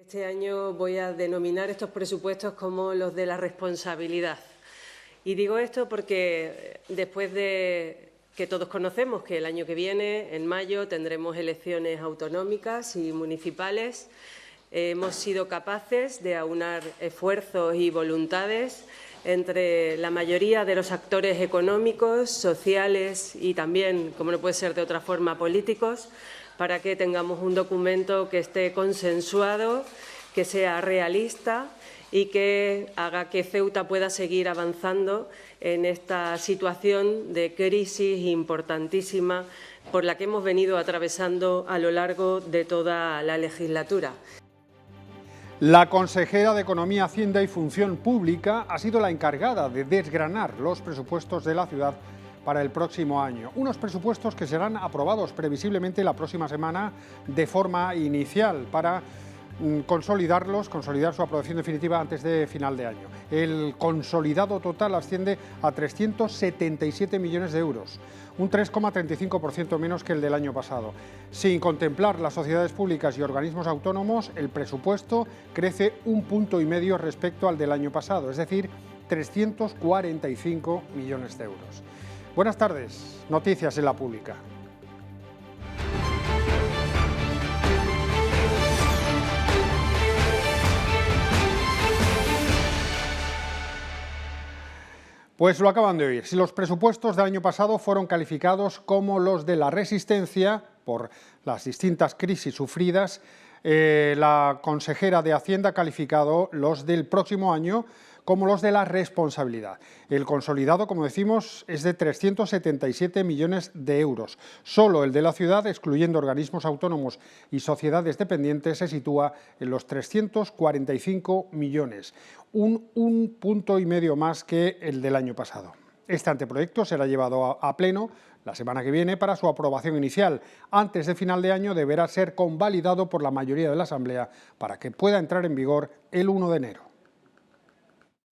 Este año voy a denominar estos presupuestos como los de la responsabilidad. Y digo esto porque después de que todos conocemos que el año que viene, en mayo, tendremos elecciones autonómicas y municipales, hemos sido capaces de aunar esfuerzos y voluntades entre la mayoría de los actores económicos, sociales y también, como no puede ser de otra forma, políticos, para que tengamos un documento que esté consensuado, que sea realista y que haga que Ceuta pueda seguir avanzando en esta situación de crisis importantísima por la que hemos venido atravesando a lo largo de toda la legislatura. La consejera de Economía, Hacienda y Función Pública ha sido la encargada de desgranar los presupuestos de la ciudad para el próximo año. Unos presupuestos que serán aprobados previsiblemente la próxima semana de forma inicial para consolidar su aprobación definitiva antes de final de año. El consolidado total asciende a 377 millones de euros, un 3,35% menos que el del año pasado. Sin contemplar las sociedades públicas y organismos autónomos, el presupuesto crece 1,5 puntos respecto al del año pasado, es decir, 345 millones de euros. Buenas tardes, noticias en la pública. Pues lo acaban de oír. Si los presupuestos del año pasado fueron calificados como los de la resistencia por las distintas crisis sufridas, la consejera de Hacienda ha calificado los del próximo año como los de la responsabilidad. El consolidado, como decimos, es de 377 millones de euros. Solo el de la ciudad, excluyendo organismos autónomos y sociedades dependientes, se sitúa en los 345 millones, un 1,5 puntos más que el del año pasado. Este anteproyecto será llevado a pleno la semana que viene para su aprobación inicial. Antes de final de año deberá ser convalidado por la mayoría de la Asamblea para que pueda entrar en vigor el 1 de enero.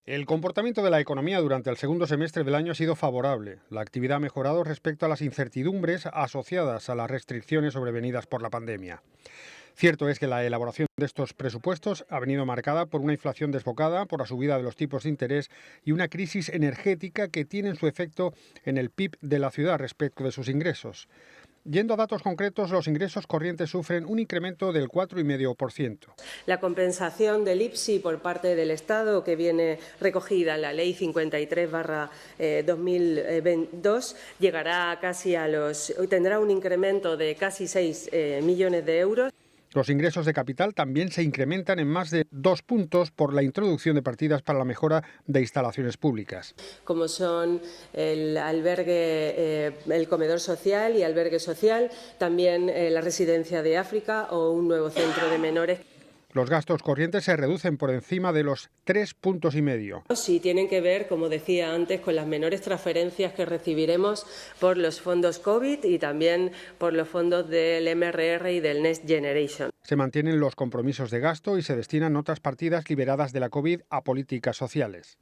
El comportamiento de la economía durante el segundo semestre del año ha sido favorable. La actividad ha mejorado respecto a las incertidumbres asociadas a las restricciones sobrevenidas por la pandemia. Cierto es que la elaboración de estos presupuestos ha venido marcada por una inflación desbocada, por la subida de los tipos de interés y una crisis energética que tienen su efecto en el PIB de la ciudad respecto de sus ingresos. Yendo a datos concretos, los ingresos corrientes sufren un incremento del 4,5%. La compensación del IPSI por parte del Estado, que viene recogida en la Ley 53/2022, llegará tendrá un incremento de casi 6 millones de euros. Los ingresos de capital también se incrementan en más de 2 puntos por la introducción de partidas para la mejora de instalaciones públicas. Como son el albergue, el comedor social y albergue social, también la residencia de África o un nuevo centro de menores. Los gastos corrientes se reducen por encima de los 3,5 puntos. Sí, tienen que ver, como decía antes, con las menores transferencias que recibiremos por los fondos COVID y también por los fondos del MRR y del Next Generation. Se mantienen los compromisos de gasto y se destinan otras partidas liberadas de la COVID a políticas sociales.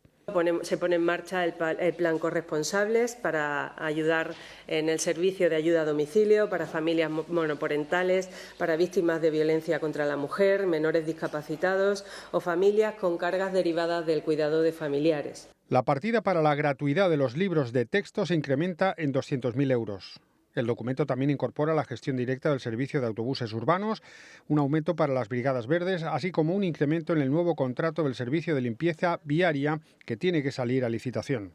Se pone en marcha el plan Corresponsables para ayudar en el servicio de ayuda a domicilio para familias monoparentales, para víctimas de violencia contra la mujer, menores discapacitados o familias con cargas derivadas del cuidado de familiares. La partida para la gratuidad de los libros de texto se incrementa en 200.000 euros. El documento también incorpora la gestión directa del servicio de autobuses urbanos, un aumento para las brigadas verdes, así como un incremento en el nuevo contrato del servicio de limpieza viaria que tiene que salir a licitación.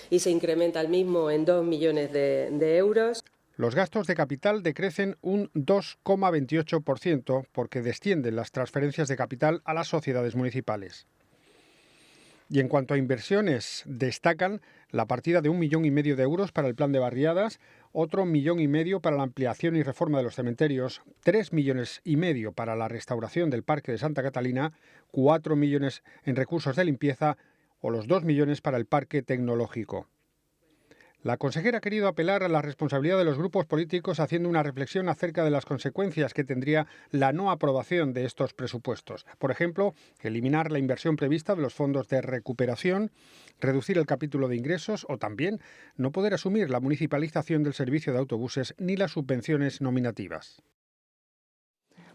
Y se incrementa el mismo en 2 millones de euros. Los gastos de capital decrecen un 2,28% porque descienden las transferencias de capital a las sociedades municipales. Y en cuanto a inversiones, destacan la partida de 1,5 millones de euros para el plan de barriadas, otro 1,5 millones para la ampliación y reforma de los cementerios, 3,5 millones para la restauración del Parque de Santa Catalina, 4 millones en recursos de limpieza o los 2 millones para el Parque Tecnológico. La consejera ha querido apelar a la responsabilidad de los grupos políticos haciendo una reflexión acerca de las consecuencias que tendría la no aprobación de estos presupuestos. Por ejemplo, eliminar la inversión prevista de los fondos de recuperación, reducir el capítulo de ingresos o también no poder asumir la municipalización del servicio de autobuses ni las subvenciones nominativas.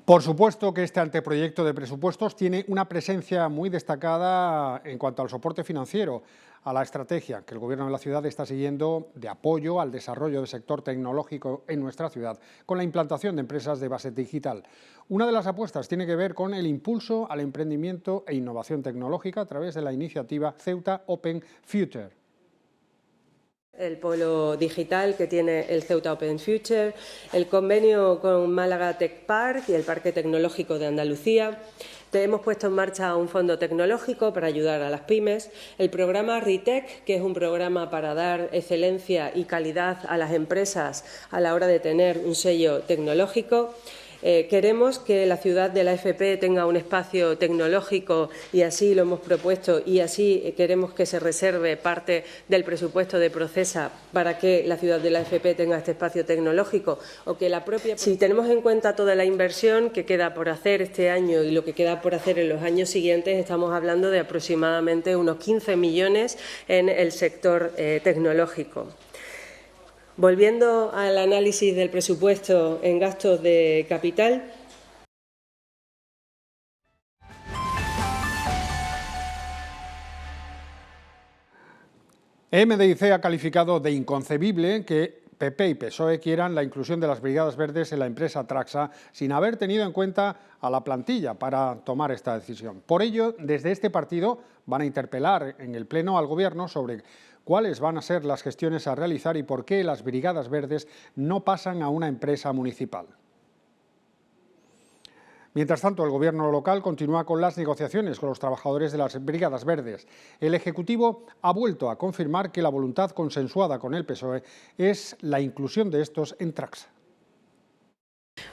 Por supuesto que este anteproyecto de presupuestos tiene una presencia muy destacada en cuanto al soporte financiero, a la estrategia que el Gobierno de la ciudad está siguiendo de apoyo al desarrollo del sector tecnológico en nuestra ciudad, con la implantación de empresas de base digital. Una de las apuestas tiene que ver con el impulso al emprendimiento e innovación tecnológica a través de la iniciativa Ceuta Open Future. El polo digital que tiene el Ceuta Open Future, el convenio con Málaga Tech Park y el Parque Tecnológico de Andalucía. Hemos puesto en marcha un fondo tecnológico para ayudar a las pymes, el programa RITEC, que es un programa para dar excelencia y calidad a las empresas a la hora de tener un sello tecnológico. Queremos que la ciudad de la FP tenga un espacio tecnológico y así lo hemos propuesto y así queremos que se reserve parte del presupuesto de Procesa para que la ciudad de la FP tenga este espacio tecnológico o que la propia... Si tenemos en cuenta toda la inversión que queda por hacer este año y lo que queda por hacer en los años siguientes, estamos hablando de aproximadamente unos 15 millones en el sector tecnológico. Volviendo al análisis del presupuesto en gastos de capital. MDIC ha calificado de inconcebible que PP y PSOE quieran la inclusión de las Brigadas Verdes en la empresa Traxa sin haber tenido en cuenta a la plantilla para tomar esta decisión. Por ello, desde este partido van a interpelar en el Pleno al Gobierno sobre cuáles van a ser las gestiones a realizar y por qué las Brigadas Verdes no pasan a una empresa municipal. Mientras tanto, el Gobierno local continúa con las negociaciones con los trabajadores de las Brigadas Verdes. El Ejecutivo ha vuelto a confirmar que la voluntad consensuada con el PSOE es la inclusión de estos en Traxa.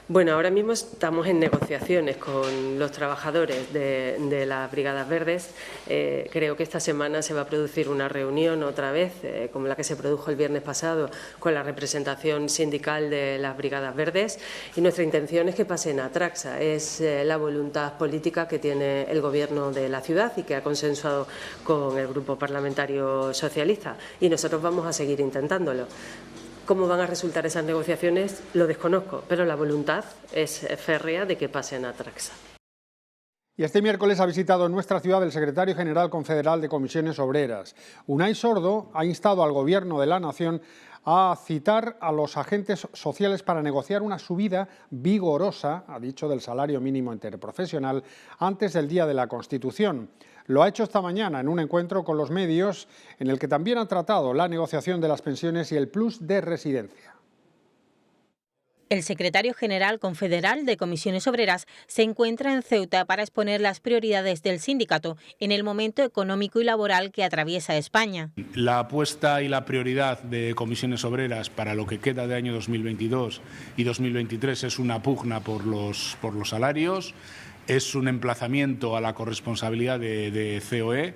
Bueno, ahora mismo estamos en negociaciones con los trabajadores de las Brigadas Verdes. Creo que esta semana se va a producir una reunión otra vez, como la que se produjo el viernes pasado, con la representación sindical de las Brigadas Verdes. Y nuestra intención es que pasen a Traxa. Es la voluntad política que tiene el Gobierno de la ciudad y que ha consensuado con el Grupo Parlamentario Socialista. Y nosotros vamos a seguir intentándolo. ¿Cómo van a resultar esas negociaciones? Lo desconozco, pero la voluntad es férrea de que pasen a Traxa. Y este miércoles ha visitado en nuestra ciudad el secretario general confederal de Comisiones Obreras. Unai Sordo ha instado al Gobierno de la Nación a citar a los agentes sociales para negociar una subida vigorosa, ha dicho, del salario mínimo interprofesional antes del Día de la Constitución. Lo ha hecho esta mañana en un encuentro con los medios en el que también ha tratado la negociación de las pensiones y el plus de residencia. El secretario general confederal de Comisiones Obreras se encuentra en Ceuta para exponer las prioridades del sindicato en el momento económico y laboral que atraviesa España. La apuesta y la prioridad de Comisiones Obreras para lo que queda de año 2022 y 2023 es una pugna por los salarios, es un emplazamiento a la corresponsabilidad de COE.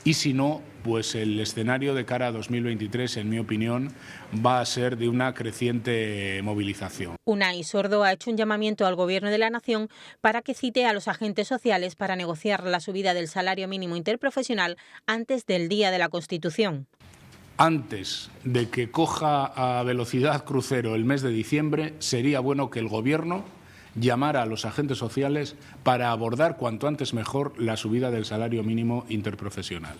Y si no, pues el escenario de cara a 2023, en mi opinión, va a ser de una creciente movilización. Unai Sordo ha hecho un llamamiento al Gobierno de la Nación para que cite a los agentes sociales para negociar la subida del salario mínimo interprofesional antes del Día de la Constitución. Antes de que coja a velocidad crucero el mes de diciembre, sería bueno que el Gobierno llamar a los agentes sociales para abordar cuanto antes mejor la subida del salario mínimo interprofesional.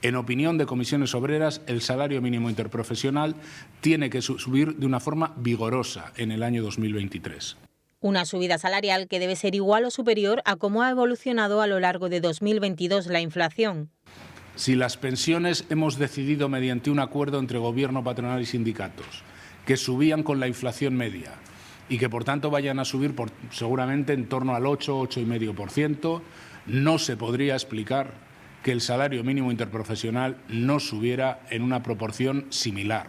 En opinión de Comisiones Obreras, el salario mínimo interprofesional tiene que subir de una forma vigorosa en el año 2023. Una subida salarial que debe ser igual o superior a cómo ha evolucionado a lo largo de 2022 la inflación. Si las pensiones hemos decidido mediante un acuerdo entre Gobierno, patronal y sindicatos que subían con la inflación media, y que por tanto vayan a subir seguramente en torno al 8,5%, no se podría explicar que el salario mínimo interprofesional no subiera en una proporción similar.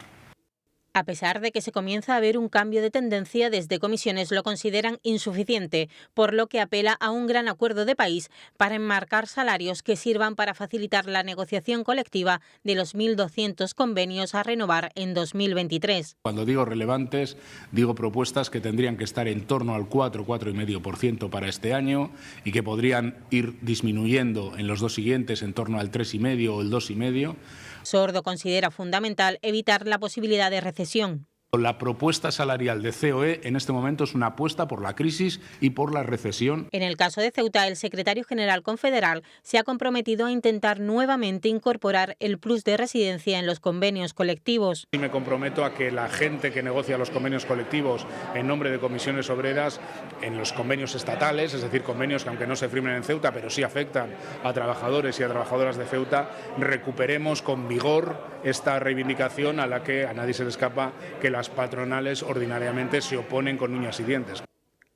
A pesar de que se comienza a ver un cambio de tendencia, desde Comisiones lo consideran insuficiente, por lo que apela a un gran acuerdo de país para enmarcar salarios que sirvan para facilitar la negociación colectiva de los 1.200 convenios a renovar en 2023. Cuando digo relevantes, digo propuestas que tendrían que estar en torno al 4,5% para este año y que podrían ir disminuyendo en los dos siguientes en torno al 3,5% o el 2,5%. Sordo considera fundamental evitar la posibilidad de recesión. La propuesta salarial de COE en este momento es una apuesta por la crisis y por la recesión. En el caso de Ceuta, el secretario general confederal se ha comprometido a intentar nuevamente incorporar el plus de residencia en los convenios colectivos. Y me comprometo a que la gente que negocia los convenios colectivos en nombre de comisiones obreras, en los convenios estatales, es decir, convenios que aunque no se firmen en Ceuta, pero sí afectan a trabajadores y a trabajadoras de Ceuta, recuperemos con vigor esta reivindicación a la que a nadie se le escapa que las patronales ordinariamente se oponen con uñas y dientes.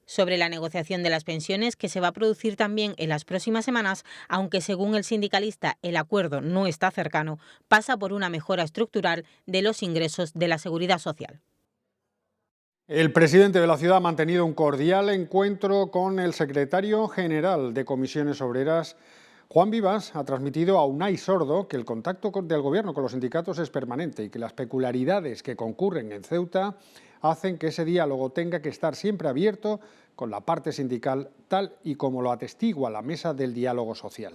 Sobre la negociación de las pensiones, que se va a producir también en las próximas semanas, aunque según el sindicalista el acuerdo no está cercano, pasa por una mejora estructural de los ingresos de la Seguridad Social. El presidente de la ciudad ha mantenido un cordial encuentro con el secretario general de Comisiones Obreras. Juan Vivas ha transmitido a Unai Sordo que el contacto del Gobierno con los sindicatos es permanente y que las peculiaridades que concurren en Ceuta hacen que ese diálogo tenga que estar siempre abierto con la parte sindical, tal y como lo atestigua la Mesa del Diálogo Social.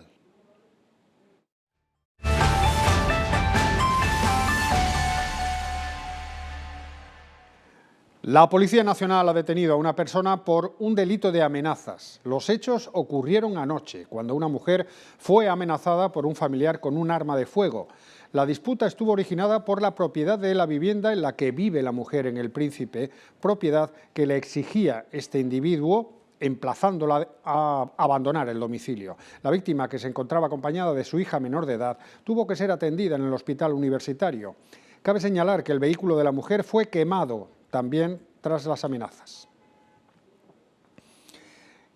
La Policía Nacional ha detenido a una persona por un delito de amenazas. Los hechos ocurrieron anoche, cuando una mujer fue amenazada por un familiar con un arma de fuego. La disputa estuvo originada por la propiedad de la vivienda en la que vive la mujer en El Príncipe, propiedad que le exigía este individuo, emplazándola a abandonar el domicilio. La víctima, que se encontraba acompañada de su hija menor de edad, tuvo que ser atendida en el hospital universitario. Cabe señalar que el vehículo de la mujer fue quemado también tras las amenazas.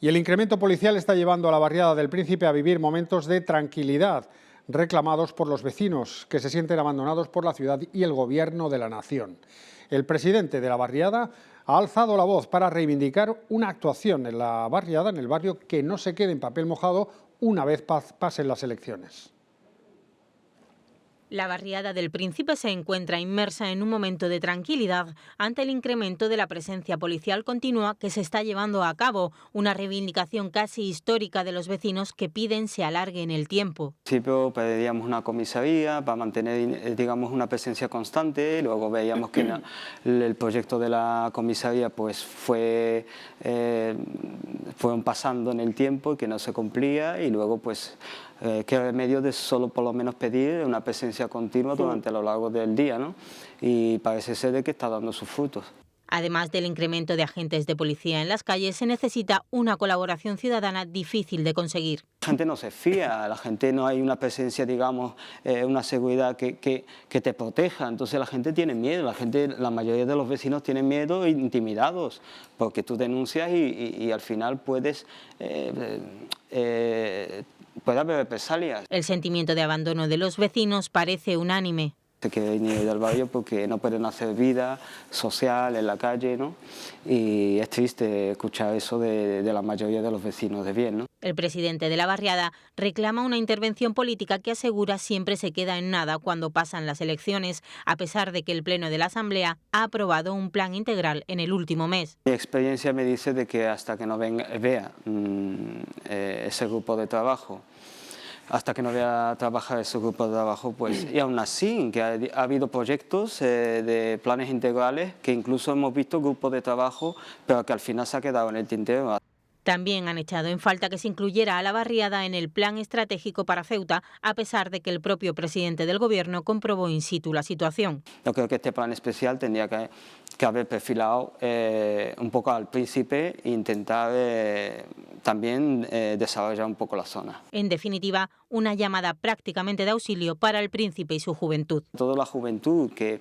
Y el incremento policial está llevando a la barriada del Príncipe a vivir momentos de tranquilidad, reclamados por los vecinos que se sienten abandonados por la ciudad y el gobierno de la nación. El presidente de la barriada ha alzado la voz para reivindicar una actuación en la barriada, en el barrio, que no se quede en papel mojado una vez pasen las elecciones. La barriada del Príncipe se encuentra inmersa en un momento de tranquilidad ante el incremento de la presencia policial continua que se está llevando a cabo, una reivindicación casi histórica de los vecinos que piden se alargue en el tiempo. Al principio pedíamos una comisaría para mantener, digamos, una presencia constante, luego veíamos que el proyecto de la comisaría pues fueron pasando en el tiempo y que no se cumplía, y luego pues qué remedio de solo por lo menos pedir una presencia continua durante lo largo del día, ¿no? Y parece ser de que está dando sus frutos. Además del incremento de agentes de policía en las calles, se necesita una colaboración ciudadana difícil de conseguir. La gente no se fía, la gente no hay una presencia, digamos, una seguridad que te proteja, entonces la gente tiene miedo, la mayoría de los vecinos tienen miedo e intimidados, porque tú denuncias y al final puede haber represalias. El sentimiento de abandono de los vecinos parece unánime. Se quieren ir del barrio porque no pueden hacer vida social en la calle, ¿no? Y es triste escuchar eso de la mayoría de los vecinos de bien, ¿no? El presidente de la barriada reclama una intervención política que asegura siempre se queda en nada cuando pasan las elecciones, a pesar de que el Pleno de la Asamblea ha aprobado un plan integral en el último mes. Mi experiencia me dice de que hasta que no vea ese grupo de trabajo, hasta que no vea trabajar ese grupo de trabajo, pues, y aún así, que ha habido proyectos de planes integrales, que incluso hemos visto grupos de trabajo, pero que al final se ha quedado en el tintero. También han echado en falta que se incluyera a la barriada en el plan estratégico para Ceuta, a pesar de que el propio presidente del Gobierno comprobó in situ la situación. Yo creo que este plan especial tendría que haber perfilado un poco al Príncipe e intentar también desarrollar un poco la zona. En definitiva, una llamada prácticamente de auxilio para el Príncipe y su juventud. Toda la juventud que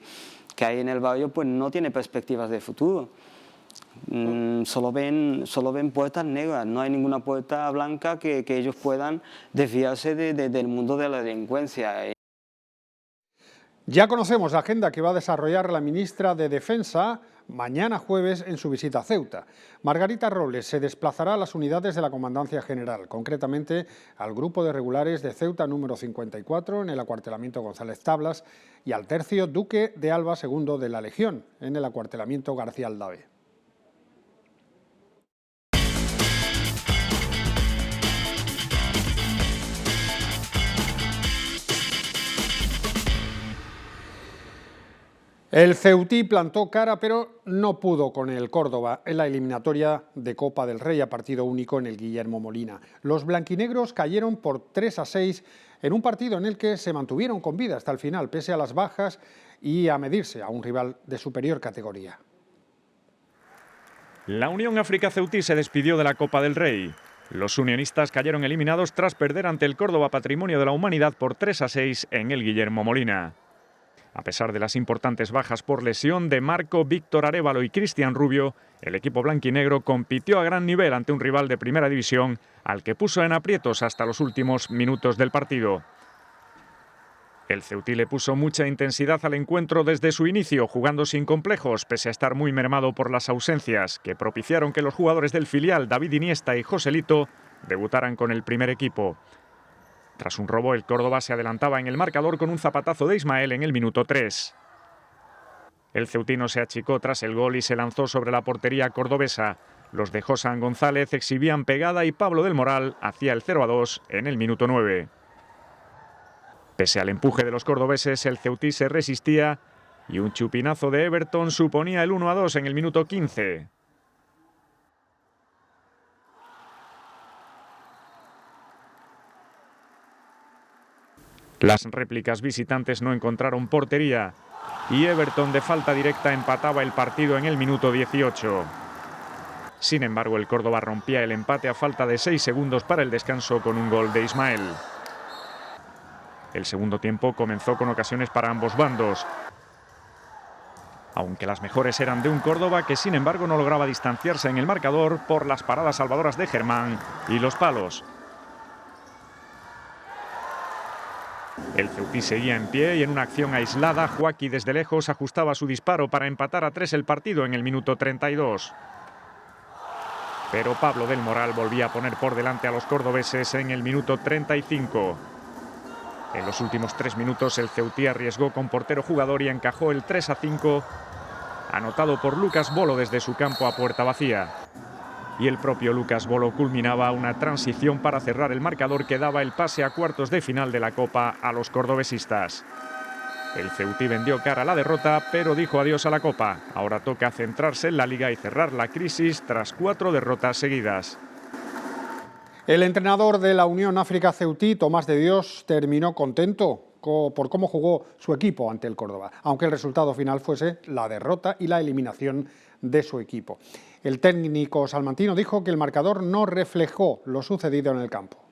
hay en el barrio pues no tiene perspectivas de futuro. Solo ven puertas negras, no hay ninguna puerta blanca que ellos puedan desviarse del mundo de la delincuencia. Ya conocemos la agenda que va a desarrollar la ministra de Defensa mañana jueves en su visita a Ceuta. Margarita Robles se desplazará a las unidades de la Comandancia General, concretamente al Grupo de Regulares de Ceuta número 54 en el acuartelamiento González Tablas y al Tercio Duque de Alba II de la Legión en el acuartelamiento García Aldave. El Ceutí plantó cara, pero no pudo con el Córdoba en la eliminatoria de Copa del Rey a partido único en el Guillermo Molina. Los blanquinegros cayeron por 3-6 en un partido en el que se mantuvieron con vida hasta el final, pese a las bajas y a medirse a un rival de superior categoría. La Unión África Ceutí se despidió de la Copa del Rey. Los unionistas cayeron eliminados tras perder ante el Córdoba Patrimonio de la Humanidad por 3-6 en el Guillermo Molina. A pesar de las importantes bajas por lesión de Marco, Víctor Arévalo y Cristian Rubio, el equipo blanquinegro compitió a gran nivel ante un rival de primera división al que puso en aprietos hasta los últimos minutos del partido. El Ceutí le puso mucha intensidad al encuentro desde su inicio, jugando sin complejos, pese a estar muy mermado por las ausencias, que propiciaron que los jugadores del filial David Iniesta y Joselito debutaran con el primer equipo. Tras un robo, el Córdoba se adelantaba en el marcador con un zapatazo de Ismael en el minuto 3. El ceutino se achicó tras el gol y se lanzó sobre la portería cordobesa. Los de Josan González exhibían pegada y Pablo del Moral hacía el 0-2 en el minuto 9. Pese al empuje de los cordobeses, el Ceutí se resistía y un chupinazo de Everton suponía el 1-2 en el minuto 15. Las réplicas visitantes no encontraron portería y Everton de falta directa empataba el partido en el minuto 18. Sin embargo, el Córdoba rompía el empate a falta de 6 segundos para el descanso con un gol de Ismael. El segundo tiempo comenzó con ocasiones para ambos bandos, aunque las mejores eran de un Córdoba que sin embargo no lograba distanciarse en el marcador por las paradas salvadoras de Germán y los palos. El Ceutí seguía en pie y en una acción aislada, Joaquí desde lejos ajustaba su disparo para empatar a 3 el partido en el minuto 32. Pero Pablo del Moral volvía a poner por delante a los cordobeses en el minuto 35. En los últimos 3 minutos el Ceutí arriesgó con portero jugador y encajó el 3-5, anotado por Lucas Bolo desde su campo a puerta vacía. Y el propio Lucas Bolo culminaba una transición para cerrar el marcador que daba el pase a cuartos de final de la Copa a los cordobesistas. El Ceutí vendió cara a la derrota, pero dijo adiós a la Copa. Ahora toca centrarse en la Liga y cerrar la crisis tras 4 derrotas seguidas. El entrenador de la Unión África Ceutí, Tomás de Dios, terminó contento por cómo jugó su equipo ante el Córdoba, aunque el resultado final fuese la derrota y la eliminación de su equipo. El técnico salmantino dijo que el marcador no reflejó lo sucedido en el campo.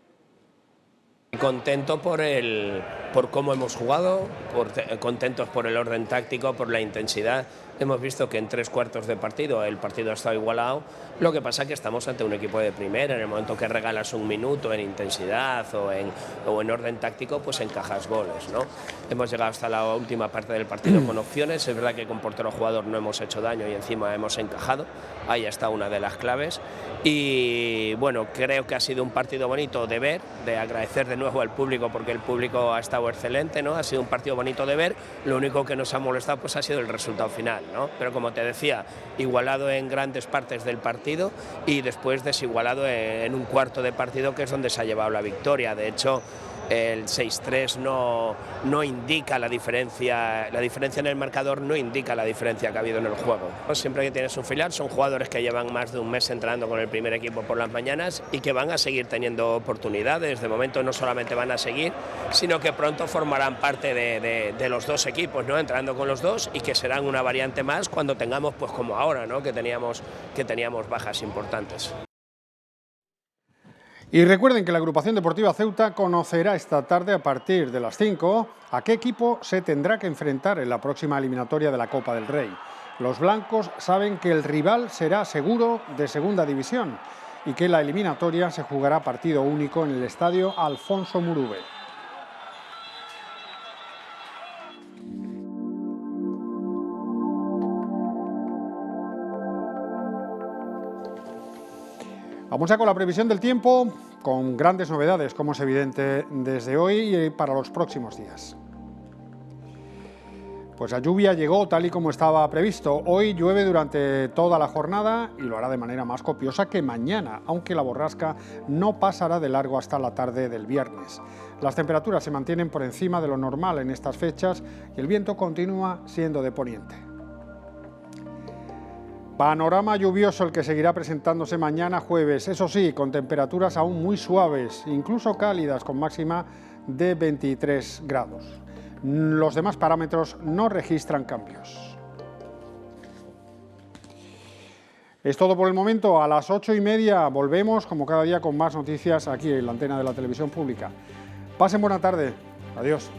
Contento por cómo hemos jugado, contentos por el orden táctico, por la intensidad. Hemos visto que en 3 cuartos de partido el partido ha estado igualado. Lo que pasa es que estamos ante un equipo de primera. En el momento que regalas un minuto en intensidad o en orden táctico, pues encajas goles, ¿no? Hemos llegado hasta la última parte del partido con opciones. Es verdad que con portero jugador no hemos hecho daño y encima hemos encajado. Ahí está una de las claves. Y bueno, creo que ha sido un partido bonito de ver, de agradecer de nuevo al público porque el público ha estado excelente, ¿no? Ha sido un partido bonito de ver. Lo único que nos ha molestado pues ha sido el resultado final, ¿no? Pero como te decía, igualado en grandes partes del partido y después desigualado en un cuarto de partido, que es donde se ha llevado la victoria. De hecho, el 6-3 no indica la diferencia en el marcador no indica la diferencia que ha habido en el juego. Siempre que tienes un filial son jugadores que llevan más de un mes entrenando con el primer equipo por las mañanas y que van a seguir teniendo oportunidades. De momento no solamente van a seguir, sino que pronto formarán parte de los dos equipos, ¿no? Entrando con los dos, y que serán una variante más cuando tengamos, pues como ahora, ¿no? que teníamos bajas importantes. Y recuerden que la Agrupación Deportiva Ceuta conocerá esta tarde a partir de las 5 a qué equipo se tendrá que enfrentar en la próxima eliminatoria de la Copa del Rey. Los blancos saben que el rival será seguro de segunda división y que la eliminatoria se jugará partido único en el estadio Alfonso Murube. Vamos ya con la previsión del tiempo, con grandes novedades, como es evidente desde hoy y para los próximos días. Pues la lluvia llegó tal y como estaba previsto. Hoy llueve durante toda la jornada y lo hará de manera más copiosa que mañana, aunque la borrasca no pasará de largo hasta la tarde del viernes. Las temperaturas se mantienen por encima de lo normal en estas fechas y el viento continúa siendo de poniente. Panorama lluvioso el que seguirá presentándose mañana jueves, eso sí, con temperaturas aún muy suaves, incluso cálidas, con máxima de 23 grados. Los demás parámetros no registran cambios. Es todo por el momento. A las 8:30 volvemos, como cada día, con más noticias aquí en la antena de la televisión pública. Pasen buena tarde. Adiós.